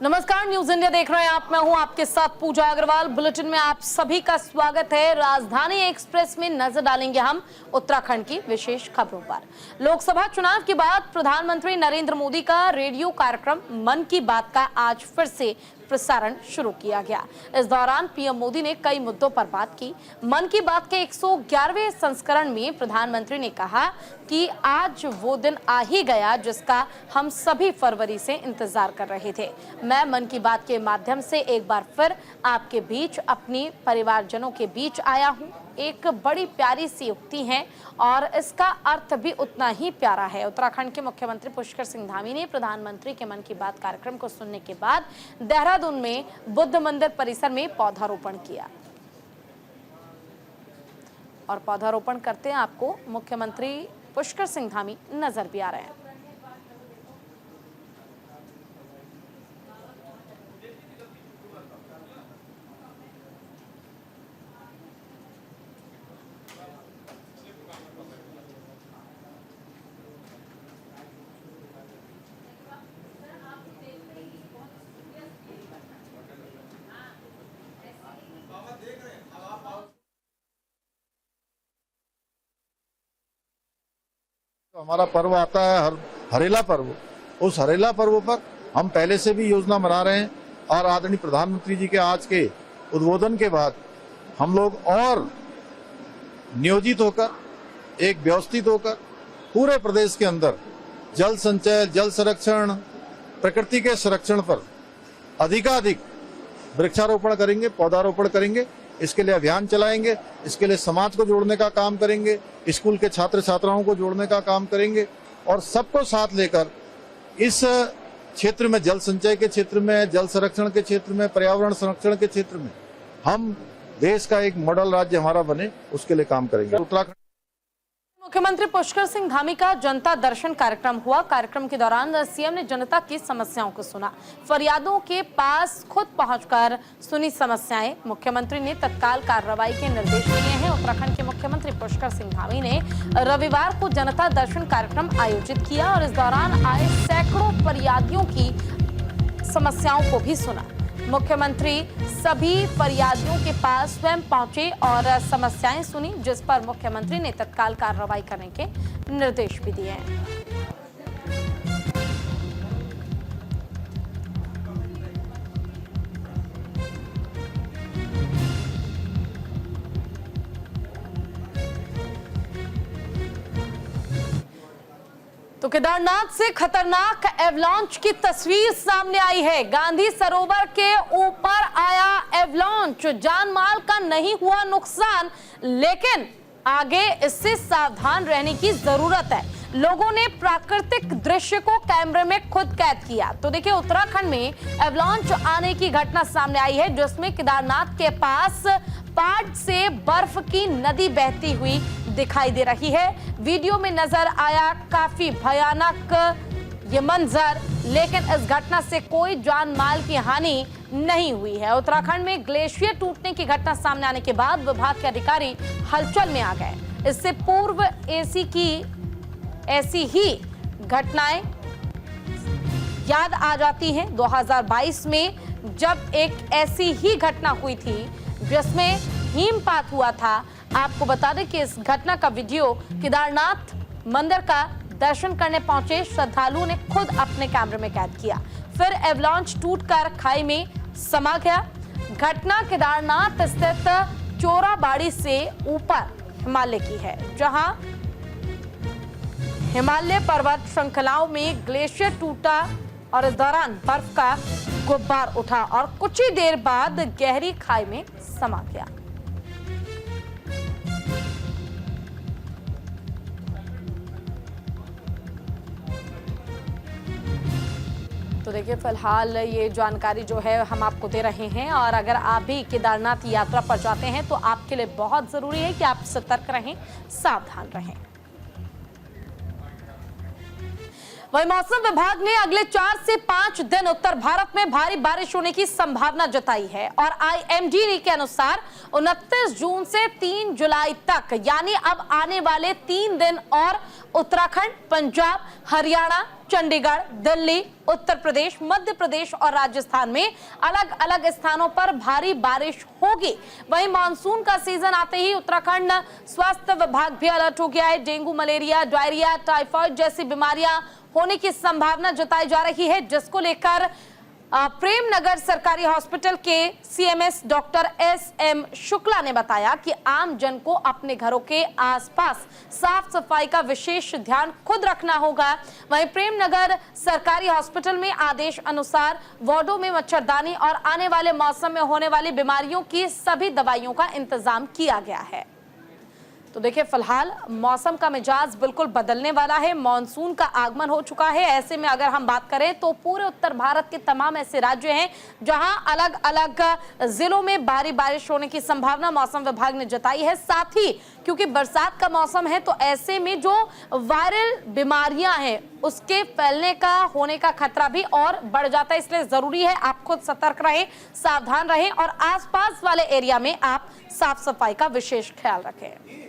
नमस्कार, news India देख रहे हैं आप। मैं हूं आपके साथ पूजा अग्रवाल। बुलेटिन में आप सभी का स्वागत है। राजधानी एक्सप्रेस में नजर डालेंगे हम उत्तराखंड की विशेष खबरों पर। लोकसभा चुनाव के बाद प्रधानमंत्री नरेंद्र मोदी का रेडियो कार्यक्रम मन की बात का आज फिर से प्रसारण शुरू किया गया। इस दौरान पीएम मोदी ने कई मुद्दों पर बात की। मन की बात के 111वें संस्करण में प्रधानमंत्री ने कहा कि आज वो दिन आ ही गया जिसका हम सभी फरवरी से इंतजार कर रहे थे। मैं मन की बात के माध्यम से एक बार फिर आपके बीच, अपनी परिवारजनों के बीच आया हूं। एक बड़ी प्यारी सी उक्ति है और इसका अर्थ भी उतना ही प्यारा है। उत्तराखंड के मुख्यमंत्री पुष्कर सिंह धामी ने प्रधानमंत्री के मन की बात कार्यक्रम को सुनने के बाद देहरादून में बुद्ध मंदिर परिसर में पौधारोपण किया। और पौधारोपण करते हैं आपको मुख्यमंत्री पुष्कर सिंह धामी नजर भी आ रहे हैं। हमारा पर्व आता है हरेला पर्व। उस हरेला पर्व पर हम पहले से भी योजना बना रहे हैं और आदरणीय प्रधानमंत्री जी के आज के उद्बोधन के बाद हम लोग और नियोजित होकर, एक व्यवस्थित होकर पूरे प्रदेश के अंदर जल संचय, जल संरक्षण, प्रकृति के संरक्षण पर अधिकाधिक वृक्षारोपण करेंगे, पौधारोपण करेंगे। इसके लिए अभियान चलाएंगे, इसके लिए समाज को जोड़ने का काम करेंगे, स्कूल के छात्र छात्राओं को जोड़ने का काम करेंगे और सबको साथ लेकर इस क्षेत्र में, जल संचय के क्षेत्र में, जल संरक्षण के क्षेत्र में, पर्यावरण संरक्षण के क्षेत्र में हम देश का एक मॉडल राज्य हमारा बने, उसके लिए काम करेंगे। उत्तराखंड मुख्यमंत्री पुष्कर सिंह धामी का जनता दर्शन कार्यक्रम हुआ। कार्यक्रम के दौरान सीएम ने जनता की समस्याओं को सुना, फरियादों के पास खुद पहुंचकर सुनी समस्याएं। मुख्यमंत्री ने तत्काल कार्रवाई के निर्देश दिए हैं। उत्तराखंड के मुख्यमंत्री पुष्कर सिंह धामी ने रविवार को जनता दर्शन कार्यक्रम आयोजित किया और इस दौरान आए सैकड़ों फरियादियों की समस्याओं को भी सुना। मुख्यमंत्री सभी फरियादियों के पास स्वयं पहुंचे और समस्याएं सुनी, जिस पर मुख्यमंत्री ने तत्काल कार्रवाई करने के निर्देश भी दिए हैं। तो केदारनाथ से खतरनाक एवलांच की तस्वीर सामने आई है। गांधी सरोवर के ऊपर आया एवलांच। जान माल का नहीं हुआ नुकसान, लेकिन आगे इससे सावधान रहने की जरूरत है। लोगों ने प्राकृतिक दृश्य को कैमरे में खुद कैद किया। तो देखिए, उत्तराखंड में एवलांच आने की घटना सामने आई है, जिसमें केदारनाथ के पास पहाड़ से बर्फ की नदी बहती हुई दिखाई दे रही है। वीडियो में नजर आया काफी भयानक ये मंजर, लेकिन इस घटना से कोई जान माल की हानि नहीं हुई है। उत्तराखंड में ग्लेशियर टूटने की घटना सामने आने के बाद विभाग के अधिकारी हलचल में आ गए। इससे पूर्व ऐसी ही घटनाएं याद आ जाती हैं। 2022 में जब एक ऐसी ही घटना हुई थी जिसमें हिमपात हुआ था। आपको बता दें कि इस घटना का वीडियो केदारनाथ मंदिर का दर्शन करने पहुंचे श्रद्धालुओं ने खुद अपने कैमरे में कैद किया। फिर एवलांच टूटकर खाई में समा गया। घटना केदारनाथ स्थित चोराबाड़ी से ऊपर हिमालय की है, जहां हिमालय पर्वत श्रृंखलाओं में ग्लेशियर टूटा और इस दौरान बर्फ का गुब्बार उठा और कुछ ही देर बाद गहरी खाई में समा गया। तो देखिए, फिलहाल ये जानकारी जो है हम आपको दे रहे हैं और अगर आप भी केदारनाथ यात्रा पर जाते हैं तो आपके लिए बहुत जरूरी है कि आप सतर्क रहें, सावधान रहें। वहीं मौसम विभाग ने अगले 4 से 5 दिन उत्तर भारत में भारी बारिश होने की संभावना जताई है और IMD के अनुसार 29 जून से 3 जुलाई तक यानी अब आने वाले 3 दिन और उत्तराखंड, पंजाब, हरियाणा, चंडीगढ़, दिल्ली, उत्तर प्रदेश, मध्य प्रदेश और राजस्थान में अलग अलग स्थानों पर भारी बारिश होगी। वहीं मानसून का सीजन आते ही उत्तराखंड स्वास्थ्य विभाग भी अलर्ट हो गया है। डेंगू, मलेरिया, डायरिया, टाइफाइड जैसी बीमारियां होने की संभावना जताई जा रही है, जिसको लेकर प्रेम नगर सरकारी हॉस्पिटल के CMS डॉक्टर SM शुक्ला ने बताया कि आम जन को अपने घरों के आसपास साफ सफाई का विशेष ध्यान खुद रखना होगा। वहीं प्रेम नगर सरकारी हॉस्पिटल में आदेश अनुसार वार्डों में मच्छरदानी और आने वाले मौसम में होने वाली बीमारियों की सभी दवाइयों का इंतजाम किया गया है। तो देखिए, फिलहाल मौसम का मिजाज बिल्कुल बदलने वाला है। मॉनसून का आगमन हो चुका है। ऐसे में अगर हम बात करें तो पूरे उत्तर भारत के तमाम ऐसे राज्य हैं जहां अलग अलग जिलों में भारी बारिश होने की संभावना मौसम विभाग ने जताई है। साथ ही क्योंकि बरसात का मौसम है तो ऐसे में जो वायरल बीमारियां हैं उसके फैलने का होने का खतरा भी और बढ़ जाता है। इसलिए जरूरी है आप खुद सतर्क रहें, सावधान रहें और आसपास वाले एरिया में आप साफ सफाई का विशेष ख्याल रखें।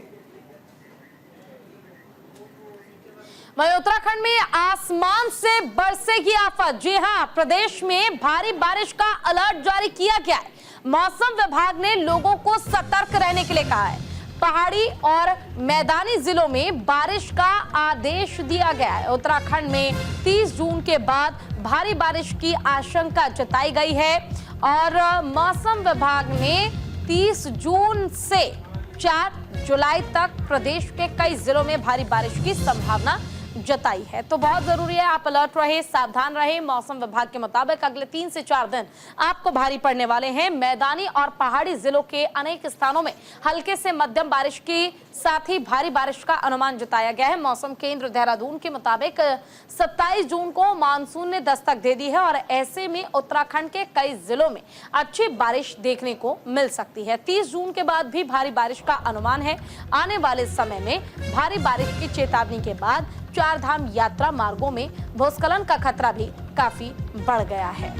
वहीं उत्तराखंड में आसमान से बरसेगी आफत। जी हां, प्रदेश में भारी बारिश का अलर्ट जारी किया गया है। मौसम विभाग ने लोगों को सतर्क रहने के लिए कहा है। पहाड़ी और मैदानी जिलों में बारिश का आदेश दिया गया है। उत्तराखंड में 30 जून के बाद भारी बारिश की आशंका जताई गई है और मौसम विभाग ने 30 जून से 4 जुलाई तक प्रदेश के कई जिलों में भारी बारिश की संभावना जताई है। तो बहुत जरूरी है आप अलर्ट रहे, सावधान रहे। मौसम विभाग के मुताबिक अगले 3 से 4 दिन आपको भारी पड़ने वाले हैं। मैदानी और पहाड़ी जिलों के अनेक स्थानों में हल्के से मध्यम बारिश की साथ ही भारी बारिश का अनुमान जताया गया है। मौसम केंद्र देहरादून के मुताबिक 27 जून को मानसून ने दस्तक दे दी है और ऐसे में उत्तराखंड के कई जिलों में अच्छी बारिश देखने को मिल सकती है। 30 जून के बाद भी भारी बारिश का अनुमान है। आने वाले समय में भारी बारिश की चेतावनी के बाद 4 धाम यात्रा मार्गों में भूस्खलन का खतरा भी काफी बढ़ गया है।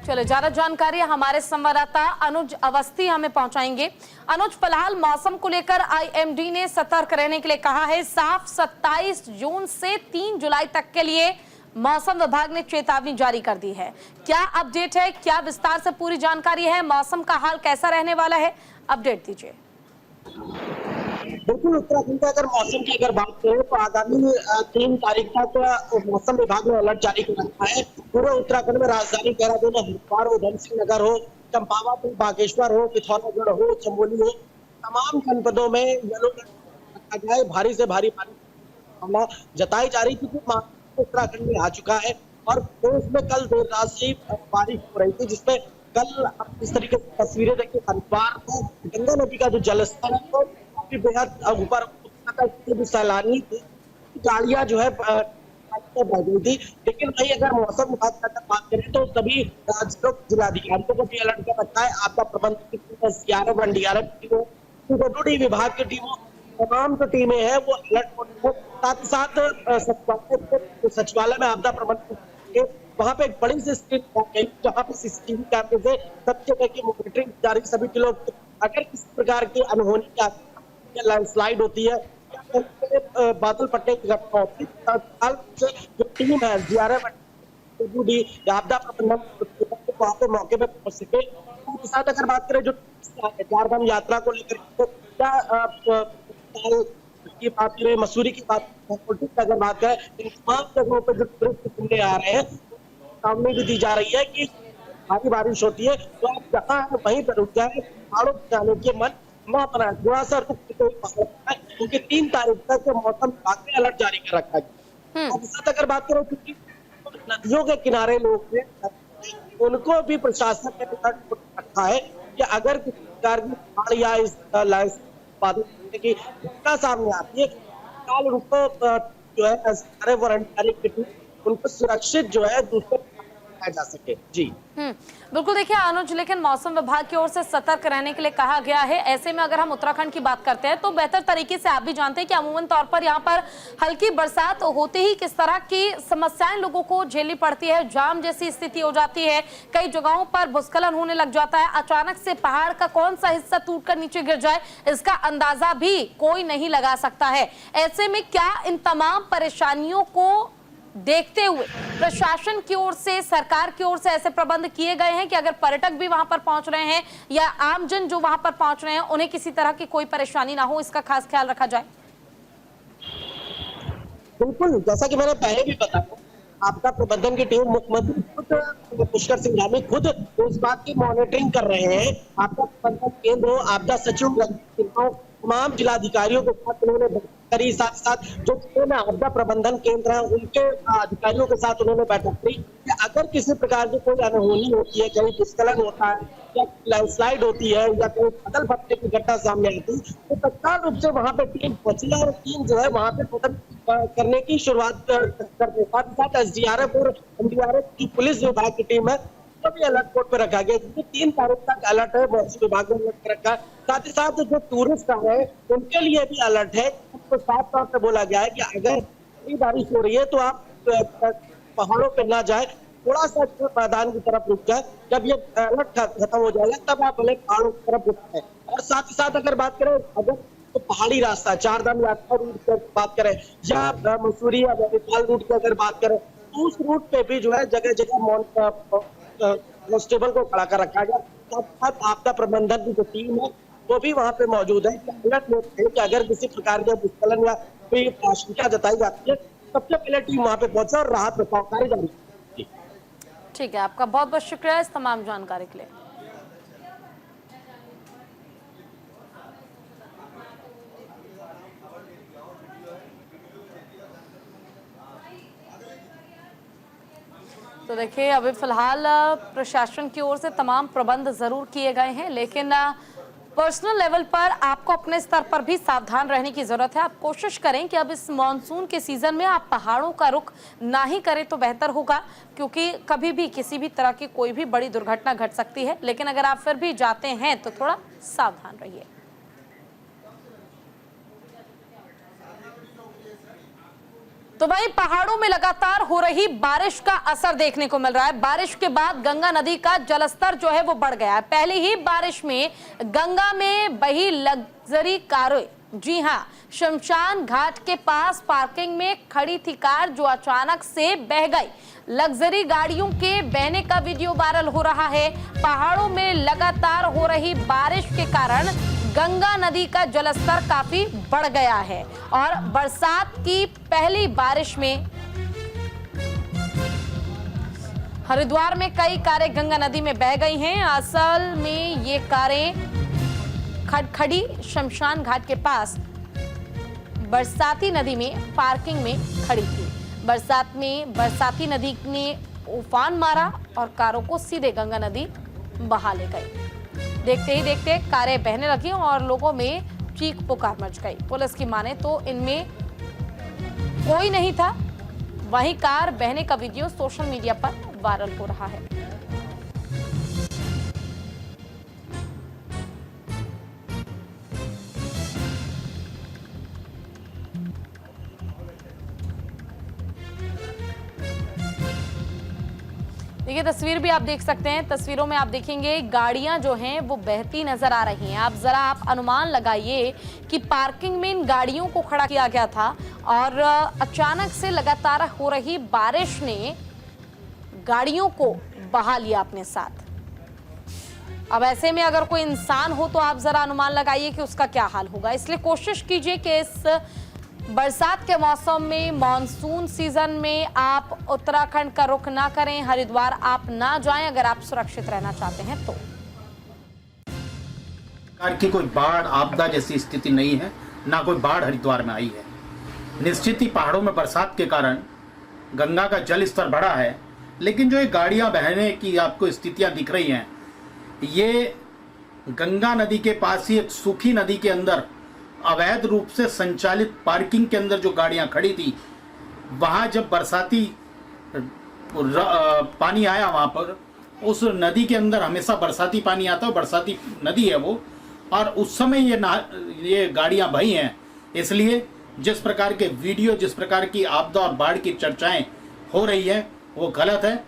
चलो, ज्यादा जानकारी हमारे संवाददाता अनुज अवस्थी हमें पहुंचाएंगे। अनुज, फिलहाल मौसम को लेकर IMD ने सतर्क रहने के लिए कहा है। साफ 27 जून से 3 जुलाई तक के लिए मौसम विभाग ने चेतावनी जारी कर दी है। क्या अपडेट है, क्या विस्तार से पूरी जानकारी है, मौसम का हाल कैसा रहने वाला है, अपडेट दीजिए। बिल्कुल, उत्तराखंड के अगर मौसम की बात करें तो आगामी 3 तारीख तक मौसम विभाग ने अलर्ट जारी कर रखा है। पूरे उत्तराखंड में राजधानी देहरादून हो, हरिद्वार हो, उधम सिंह नगर हो, चंपावत, बागेश्वर हो, पिथौरागढ़ हो, चमोली हो, तमाम जनपदों में येलो अलर्ट रखा गया है। भारी से भारी बारिश जताई जा रही थी क्योंकि उत्तराखंड में आ चुका है और देश में कल देर रात से बारिश हो रही थी, जिसमें कल इस तरीके से तस्वीरें देखिए। हरिद्वार में गंगा नदी का जो जलस्तर है बेहद ऊपर, सैलानी गाड़ियां जो है बह गई थी। लेकिन भाई अगर मौसम विभाग की बात करें तो सभी राज्यों के जिलाधिकारियों को भी अलर्ट कर रखा है। आपका प्रबंधन CRF, NDRF टीमों, PWD विभाग की टीमों, तमाम जो टीमें हैं वो अलर्ट, साथ ही साथ सचिवालय में आपदा प्रबंधन वहाँ पे एक बड़ी सी स्क्रीन जहाँ पे CCTV कैमरे से सब जगह की मॉनिटरिंग जारी। सभी के लोग अगर किसी प्रकार की अनहोनी लैंडस्लाइड होती है, बादल फटने की घटना होती है, जो टीम है CRF, आपदा प्रबंधन वहाँ पे मौके पे पहुंच सके। उसके साथ अगर बात करें जो 4 धाम यात्रा को लेकर की बात करें, मसूरी की बात अगर बात करें, इन तमाम जगहों पर जो टूरिस्ट घूमने आ रहे हैं सामने भी दी जा रही है कि भारी बारिश होती है तो आप जहाँ है वहीं पर रुक जाए, पहाड़ों पर जाने के मन न बनाए, थोड़ा सा रुक क्योंकि 3 तारीख तक मौसम विभाग ने अलर्ट जारी कर रखा है। साथ अगर बात करें क्योंकि नदियों के किनारे लोग हैं उनको भी प्रशासन ने अलर्ट रखा है कि अगर प्रकार की बाढ़ या इस उत्पादन करने की घटना सामने आती है, तत्काल उनको जो है एसडीआरएफ और एनडीआरएफ की टीम उनको सुरक्षित जो है दूसरे जा सके। जी बिल्कुल। देखिए अनुज, लेकिन मौसम विभाग की ओर से सतर्क रहने के लिए कहा गया है। ऐसे में अगर हम उत्तराखंड की बात करते हैं तो बेहतर तरीके से आप भी जानते हैं कि अमूमन तौर पर यहाँ पर हल्की बरसात होते ही किस तरह की समस्याएं लोगों को झेलनी पड़ती है। जाम जैसी स्थिति हो जाती है, कई जगहों पर भूस्खलन होने लग जाता है, अचानक से पहाड़ का कौन सा हिस्सा टूटकर नीचे गिर जाए इसका अंदाजा भी कोई नहीं लगा सकता है। ऐसे में क्या इन तमाम परेशानियों को देखते हुए प्रशासन की ओर से, सरकार की ओर से ऐसे प्रबंध किए गए हैं कि अगर पर्यटक भी वहां पर पहुंच रहे हैं या आमजन जो वहां पर पहुंच रहे हैं उन्हें किसी तरह की कोई परेशानी ना हो, इसका खास ख्याल रखा जाए? बिल्कुल, जैसा कि मैंने पहले भी बताया, आपदा प्रबंधन की टीम मुख्यमंत्री खुद पुष्कर सिंह धामी खुद उस बात की मॉनिटरिंग कर रहे हैं। आपदा प्रबंधन केंद्र हो, आपदा सचिव, तमाम जिलाधिकारियों के साथ उन्होंने करी, साथ साथ जो आपदा प्रबंधन केंद्र है उनके अधिकारियों के साथ उन्होंने बैठक की कि अगर किसी प्रकार की कोई अनहोनी होती है, कहीं भूस्खलन होता है या लैंडस्लाइड होती है या कोई फसल फटने की घटना सामने आती है तो तत्काल रूप से वहां पे टीम पहुंची और टीम जो है वहां पे मदद करने की शुरुआत करते। साथ ही साथ एसडीआरएफ और एनडीआरएफ की पुलिस विभाग की टीम है भी अलर्ट मोड पर रखा गया, क्योंकि 3 तारीख तक अलर्ट है, मौसम विभाग ने अलर्ट रखा। साथ ही साथ जो टूरिस्ट आ रहे हैं उनके लिए भी अलर्ट है। तो साफ तौर पे बोला गया है कि अगर बारिश हो रही है तो आप पहाड़ों पे ना जाए, थोड़ा सा मैदान की तरफ रुक जाए। जब ये अलर्ट खत्म हो जाएगा तब आप भले पहाड़ों की तरफ रुक जाए। और साथ ही साथ अगर बात करें अगर तो पहाड़ी रास्ता चारधाम यात्रा रूट की बात करें या मसूरी या नैनीताल रूट की अगर बात करें तो उस रूट पे भी जो है जगह जगह कांस्टेबल को खड़ा कर रखा गया। साथ आपदा प्रबंधन की जो टीम है वो भी वहां पे मौजूद है। अलर्ट मोड है कि अगर किसी प्रकार के भूस्खलन या कोई आशंका जताई जाती है सबसे पहले टीम वहां पे पहुंचे और राहत बचाव कार्य जारी है। ठीक है, आपका बहुत बहुत शुक्रिया इस तमाम जानकारी के लिए। तो देखिए अभी फिलहाल प्रशासन की ओर से तमाम प्रबंध जरूर किए गए हैं, लेकिन पर्सनल लेवल पर आपको अपने स्तर पर भी सावधान रहने की जरूरत है। आप कोशिश करें कि अब इस मॉनसून के सीजन में आप पहाड़ों का रुख ना ही करें तो बेहतर होगा, क्योंकि कभी भी किसी भी तरह की कोई भी बड़ी दुर्घटना घट सकती है। लेकिन अगर आप फिर भी जाते हैं तो थोड़ा सावधान रहिए। तो भाई पहाड़ों में लगातार हो रही बारिश का असर देखने को मिल रहा है। बारिश के बाद गंगा नदी का जलस्तर जो है वो बढ़ गया है। पहले ही बारिश में गंगा में बही लग्जरी कारें, जी हां, शमशान घाट के पास पार्किंग में खड़ी थी कार जो अचानक से बह गई। लग्जरी गाड़ियों के बहने का वीडियो वायरल हो रहा है। पहाड़ों में लगातार हो रही बारिश के कारण गंगा नदी का जलस्तर काफी बढ़ गया है और बरसात की पहली बारिश में हरिद्वार में कई कारें गंगा नदी में बह गई हैं। असल में ये कारें खड़खड़ी शमशान घाट के पास बरसाती नदी में पार्किंग में खड़ी थी। बरसात में बरसाती नदी ने उफान मारा और कारों को सीधे गंगा नदी बहा ले गई। देखते ही देखते कारें बहने लगी और लोगों में चीख पुकार मच गई। पुलिस की माने तो इनमें कोई नहीं था। वहीं कार बहने का वीडियो सोशल मीडिया पर वायरल हो रहा है। देखिए तस्वीर भी आप देख सकते हैं। तस्वीरों में आप देखेंगे गाड़ियां जो हैं वो बहती नजर आ रही हैं। आप अनुमान लगाइए कि पार्किंग में इन गाड़ियों को खड़ा किया गया था और अचानक से लगातार हो रही बारिश ने गाड़ियों को बहा लिया अपने साथ। अब ऐसे में अगर कोई इंसान हो तो आप जरा अनुमान लगाइए कि उसका क्या हाल होगा। इसलिए कोशिश कीजिए कि इस बरसात के मौसम में, मॉनसून सीजन में आप उत्तराखंड का रुख ना करें, हरिद्वार आप ना जाएं अगर आप सुरक्षित रहना चाहते हैं तो। की कोई बाढ़ आपदा जैसी स्थिति नहीं है, ना कोई बाढ़ हरिद्वार में आई है। निश्चित ही पहाड़ों में बरसात के कारण गंगा का जल स्तर बढ़ा है, लेकिन जो ये गाड़ियां बहने की आपको स्थितियां दिख रही हैं, ये गंगा नदी के पास ही एक सूखी नदी के अंदर अवैध रूप से संचालित पार्किंग के अंदर जो गाड़ियां खड़ी थी, वहां जब बरसाती पानी आया, वहां पर उस नदी के अंदर हमेशा बरसाती पानी आता है, बरसाती नदी है वो, और उस समय ये गाड़ियां बही हैं। इसलिए जिस प्रकार के वीडियो, जिस प्रकार की आपदा और बाढ़ की चर्चाएं हो रही है वो गलत है।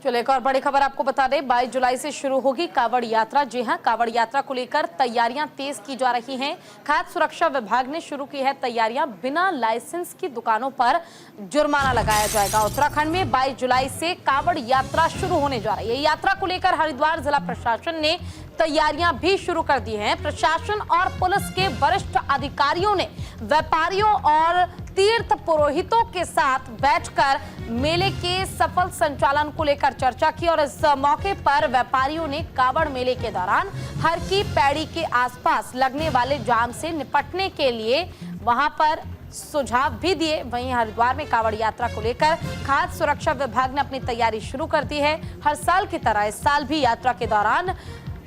चलिए एक और बड़ी खबर आपको बता दें, 22 जुलाई से शुरू होगी कांवड़ यात्रा। जी हां, कांवड़ यात्रा को लेकर तैयारियां तेज की जा रही हैं। खाद्य सुरक्षा विभाग ने शुरू की है तैयारियां। बिना लाइसेंस की दुकानों पर जुर्माना लगाया जाएगा। उत्तराखंड में 22 जुलाई से कांवड़ यात्रा शुरू होने जा रही है। यात्रा को लेकर हरिद्वार जिला प्रशासन ने तैयारियां भी शुरू कर दी हैं। प्रशासन और पुलिस के वरिष्ठ अधिकारियों ने व्यापारियों और तीर्थ पुरोहितों के साथ बैठकर मेले के सफल संचालन को लेकर चर्चा की और इस मौके पर व्यापारियों ने कांवड़ मेले के दौरान हर की पैड़ी के आसपास लगने वाले जाम से निपटने के लिए वहां पर सुझाव भी दिए। वहीं हरिद्वार में कांवड़ यात्रा को लेकर खाद्य सुरक्षा विभाग ने अपनी तैयारी शुरू कर दी है। हर साल की तरह इस साल भी यात्रा के दौरान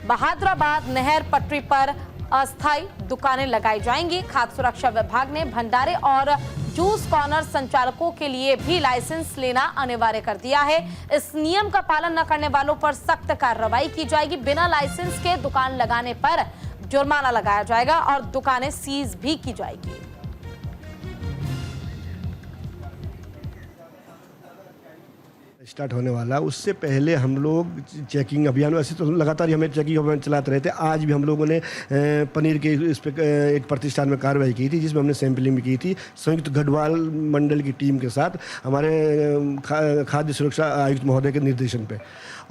बहादुराबाद नहर पटरी पर अस्थायी दुकानें लगाई जाएंगी। खाद्य सुरक्षा विभाग ने भंडारे और जूस कॉर्नर संचालकों के लिए भी लाइसेंस लेना अनिवार्य कर दिया है। इस नियम का पालन न करने वालों पर सख्त कार्रवाई की जाएगी। बिना लाइसेंस के दुकान लगाने पर जुर्माना लगाया जाएगा और दुकानें सीज भी की जाएगी। स्टार्ट होने वाला, उससे पहले हम लोग चेकिंग अभियान, वैसे तो लगातार हमें चेकिंग अभियान चलाते रहते हैं। आज भी हम लोगों ने पनीर के इस पे एक प्रतिष्ठान में कार्रवाई की थी, जिसमें हमने सैंपलिंग भी की थी संयुक्त गढ़वाल मंडल की टीम के साथ, हमारे खाद्य सुरक्षा आयुक्त महोदय के निर्देशन पे।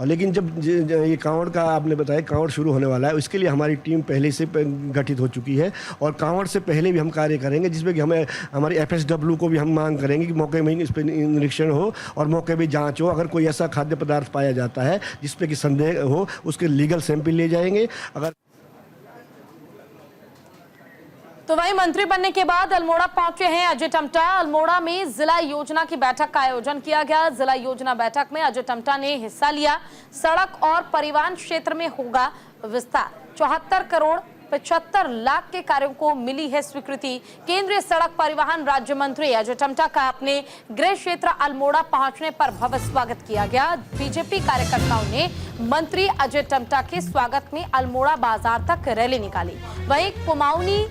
और लेकिन जब ये कांवड़ का आपने बताया कांवड़ शुरू होने वाला है, उसके लिए हमारी टीम पहले से गठित हो चुकी है और कांवड़ से पहले भी हम कार्य करेंगे, जिसमें कि हमें हमारी FSW को भी हम मांग करेंगे कि मौके में इस पर निरीक्षण हो और मौके में जांच हो। अगर कोई ऐसा खाद्य पदार्थ पाया जाता है जिसपे कि संदेह हो, उसके लीगल सैंपल ले जाएंगे। अगर तो वहीं मंत्री बनने के बाद अल्मोड़ा पहुंचे हैं अजय टम्टा। अल्मोड़ा में जिला योजना की बैठक का आयोजन किया गया। जिला योजना बैठक में अजय टम्टा ने हिस्सा लिया। सड़क और परिवहन क्षेत्र में होगा विस्तार। 74 करोड़ 75 लाख के कार्यों को मिली है स्वीकृति। केंद्रीय सड़क परिवहन राज्य मंत्री अजय टम्टा का अपने गृह क्षेत्र अल्मोड़ा पहुंचने पर भव्य स्वागत किया गया। बीजेपी कार्यकर्ताओं ने मंत्री अजय टम्टा के स्वागत में अल्मोड़ा बाजार तक रैली निकाली। वहीं कुमाऊनी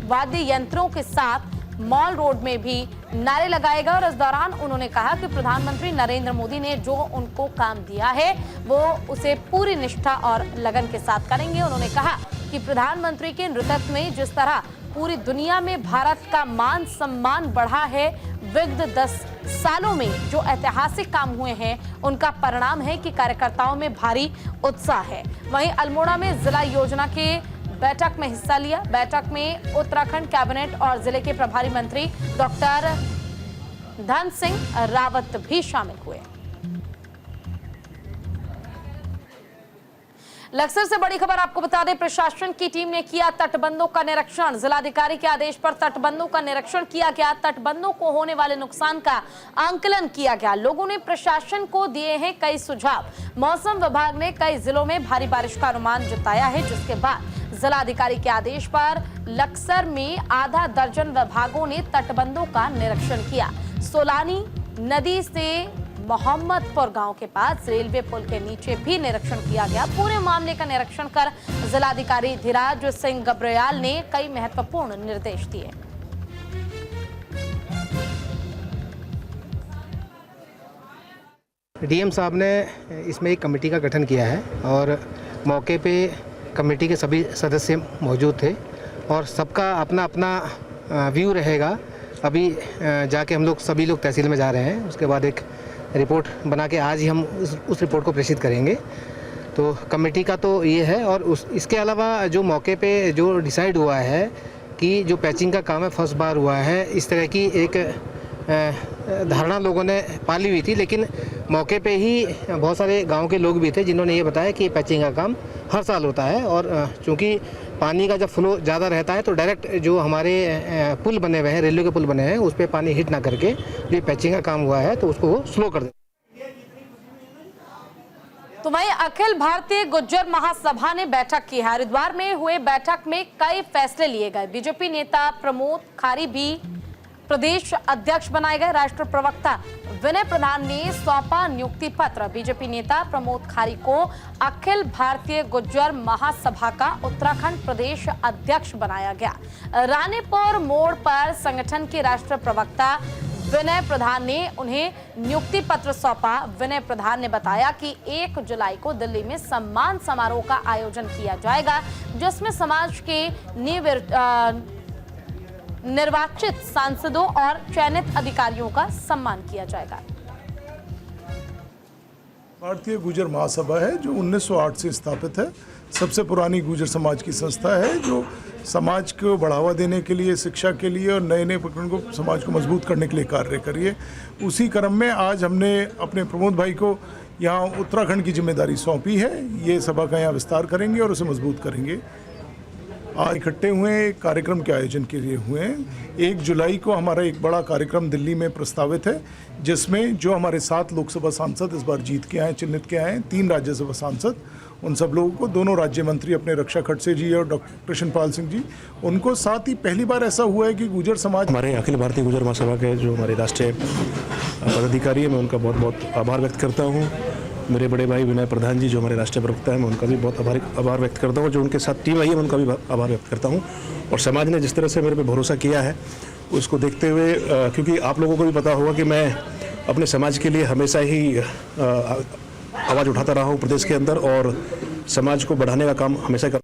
वाद्य यंत्रों के साथ मॉल रोड में भी नारे लगाएगा और इस दौरान उन्होंने कहा कि प्रधानमंत्री नरेंद्र मोदी ने जो उनको काम दिया है वो उसे पूरी निष्ठा और लगन के साथ करेंगे। उन्होंने कहा कि प्रधानमंत्री के नेतृत्व में जिस तरह पूरी दुनिया में भारत का मान सम्मान बढ़ा है, विगत 10 सालों में जो ऐतिहासिक काम हुए हैं उनका परिणाम है कि कार्यकर्ताओं में भारी उत्साह है। वहीं अल्मोड़ा में जिला योजना के बैठक में हिस्सा लिया। बैठक में उत्तराखंड कैबिनेट और जिले के प्रभारी मंत्री डॉक्टर धन सिंह रावत भी शामिल हुए। लक्सर से बड़ी खबर आपको बता दें, प्रशासन की टीम ने किया तटबंधों का निरीक्षण। जिलाधिकारी के आदेश पर तटबंधों का निरीक्षण किया गया। तटबंधों को होने वाले नुकसान का आंकलन किया गया। लोगों ने प्रशासन को दिए हैं कई सुझाव। मौसम विभाग ने कई जिलों में भारी बारिश का अनुमान जताया है, जिसके बाद जिलाधिकारी के आदेश पर लक्सर में आधा दर्जन विभागों ने तटबंधों का निरीक्षण किया। सोलानी नदी से मोहम्मदपुर गांव के पास रेलवे पुल के नीचे भी निरीक्षण किया गया। पूरे मामले का निरीक्षण कर जिलाधिकारी धीराज सिंह गब्रियाल ने कई महत्वपूर्ण निर्देश दिए। डीएम साहब ने इसमें एक कमेटी का गठन किया है और मौके पे कमेटी के सभी सदस्य मौजूद थे और सबका अपना अपना व्यू रहेगा। अभी जाके हम लोग सभी लोग तहसील में जा रहे हैं, उसके बाद एक रिपोर्ट बना के आज ही हम उस रिपोर्ट को प्रेषित करेंगे। तो कमेटी का तो ये है और इसके अलावा जो मौके पे जो डिसाइड हुआ है कि जो पैचिंग का काम है फर्स्ट बार हुआ है, इस तरह की एक धारणा लोगों ने पाली हुई थी, लेकिन मौके पे ही बहुत सारे गांव के लोग भी थे जिन्होंने ये बताया कि पैचिंग का काम हर साल होता है और चूँकि पानी का जब फ्लो ज़्यादा रहता है तो डायरेक्ट जो हमारे पुल बने हुए हैं, रेलवे के पुल बने हैं, उस पर पानी हिट ना करके जो पैचिंग का काम हुआ है तो उसको वो स्लो कर दे। तो वहीं अखिल भारतीय गुज्जर महासभा ने बैठक की है। हरिद्वार में हुए बैठक में कई फैसले लिए गए। बीजेपी नेता प्रमोद खारी भी प्रदेश अध्यक्ष बनाए गए। राष्ट्रीय प्रवक्ता विनय प्रधान ने सौंपा नियुक्ति पत्र। बीजेपी नेता प्रमोद खारी को अखिल भारतीय गुज्जर महासभा का उत्तराखंड प्रदेश अध्यक्ष बनाया गया। रानीपुर मोड़ पर संगठन के राष्ट्रीय प्रवक्ता विनय प्रधान ने उन्हें नियुक्ति पत्र सौंपा। विनय प्रधान ने बताया कि 1 जुलाई को दिल्ली में सम्मान समारोह का आयोजन किया जाएगा, जिसमें समाज के निर्वाचित सांसदों और चयनित अधिकारियों का सम्मान किया जाएगा। भारतीय गुर्जर महासभा है जो 1908 से स्थापित है। सबसे पुरानी गुर्जर समाज की संस्था है जो समाज को बढ़ावा देने के लिए, शिक्षा के लिए और नए नए प्रकरण को समाज को मजबूत करने के लिए कार्य करिए। उसी क्रम में आज हमने अपने प्रमोद भाई को यहाँ उत्तराखंड की जिम्मेदारी सौंपी है। ये सभा का यहाँ विस्तार करेंगे और उसे मजबूत करेंगे। आज इकट्ठे हुए एक कार्यक्रम के आयोजन के लिए हुए हैं। 1 जुलाई को हमारा एक बड़ा कार्यक्रम दिल्ली में प्रस्तावित है, जिसमें जो हमारे 7 लोकसभा सांसद इस बार जीत के आए, चिन्हित के आए, 3 राज्यसभा सांसद, उन सब लोगों को, दोनों राज्य मंत्री अपने रक्षा खड़से जी और डॉक्टर कृष्णपाल सिंह जी, उनको साथ ही पहली बार ऐसा हुआ है कि गुर्जर समाज, हमारे अखिल भारतीय गुर्जर महासभा के जो हमारे राष्ट्रीय पदाधिकारी हैं, मैं उनका बहुत बहुत आभार व्यक्त करता हूँ। मेरे बड़े भाई विनय प्रधान जी जो हमारे राष्ट्रीय प्रवक्ता हैं, मैं उनका भी बहुत आभार व्यक्त करता हूँ। जो उनके साथ टीम आई है, मैं उनका भी आभार व्यक्त करता हूँ। और समाज ने जिस तरह से मेरे पे भरोसा किया है, उसको देखते हुए, क्योंकि आप लोगों को भी पता होगा कि मैं अपने समाज के लिए हमेशा ही आवाज़ उठाता रहा हूँ प्रदेश के अंदर, और समाज को बढ़ाने का काम हमेशा कर।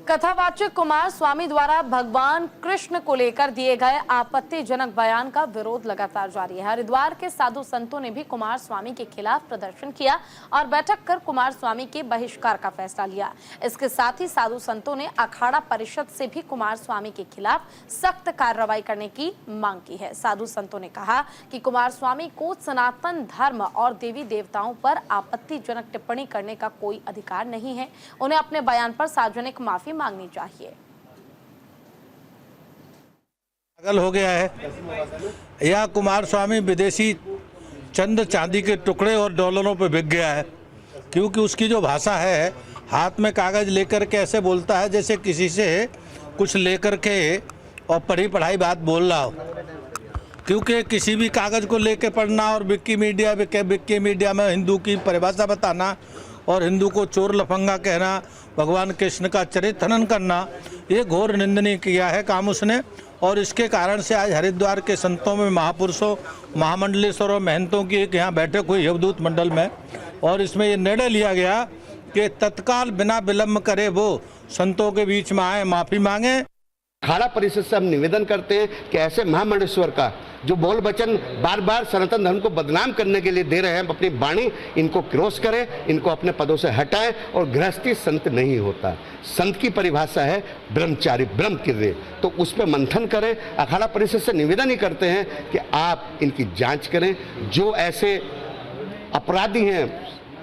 कथावाचक कुमार स्वामी द्वारा भगवान कृष्ण को लेकर दिए गए आपत्तिजनक बयान का विरोध लगातार जारी है। हरिद्वार के साधु संतों ने भी कुमार स्वामी के खिलाफ प्रदर्शन किया और बैठक कर कुमार स्वामी के बहिष्कार का फैसला लिया। इसके साथ ही साधु संतों ने अखाड़ा परिषद से भी कुमार स्वामी के खिलाफ सख्त कार्रवाई करने की मांग की है। साधु संतों ने कहा कि कुमार स्वामी को सनातन धर्म और देवी देवताओं पर आपत्तिजनक टिप्पणी करने का कोई अधिकार नहीं है। उन्हें अपने बयान पर सार्वजनिक माफी मांगनी चाहिए। पागल हो गया है या कुमार स्वामी विदेशी चंद चांदी के टुकड़े और डॉलरों पे बिक गया है, क्योंकि उसकी जो भाषा है, हाथ में कागज लेकर के ऐसे बोलता है जैसे किसी से कुछ लेकर के और पढ़ी पढ़ाई बात बोल रहा हो। क्योंकि किसी भी कागज को लेके पढ़ना और विक्की मीडिया में हिंदू की परिभाषा बताना और हिंदू को चोर लफंगा कहना, भगवान कृष्ण का चरित्र हनन करना, ये घोर निंदनीय किया है काम उसने। और इसके कारण से आज हरिद्वार के संतों में, महापुरुषों, महामंडलेश्वरों, महंतों की एक यहाँ बैठक हुई अवधूत मंडल में, और इसमें ये निर्णय लिया गया कि तत्काल बिना विलंब करे वो संतों के बीच में आए, माफ़ी मांगे। अखाड़ा परिषद से हम निवेदन करते हैं कि ऐसे महामंडलेश्वर का जो बोल वचन बार बार सनातन धर्म को बदनाम करने के लिए दे रहे हैं अपनी वाणी, इनको क्रॉस करें, इनको अपने पदों से हटाएं। और गृहस्थी संत नहीं होता, संत की परिभाषा है ब्रह्मचारी, ब्रह्म किर्रे, तो उस पर मंथन करें। अखाड़ा परिषद से निवेदन ही करते हैं कि आप इनकी जांच करें, जो ऐसे अपराधी हैं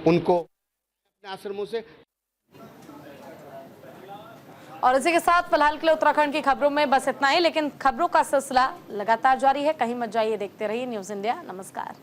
उनको अपने आश्रमों से। और इसी के साथ फिलहाल के लिए उत्तराखंड की खबरों में बस इतना ही, लेकिन खबरों का सिलसिला लगातार जारी है। कहीं मत जाइए, देखते रहिए न्यूज़ इंडिया। नमस्कार।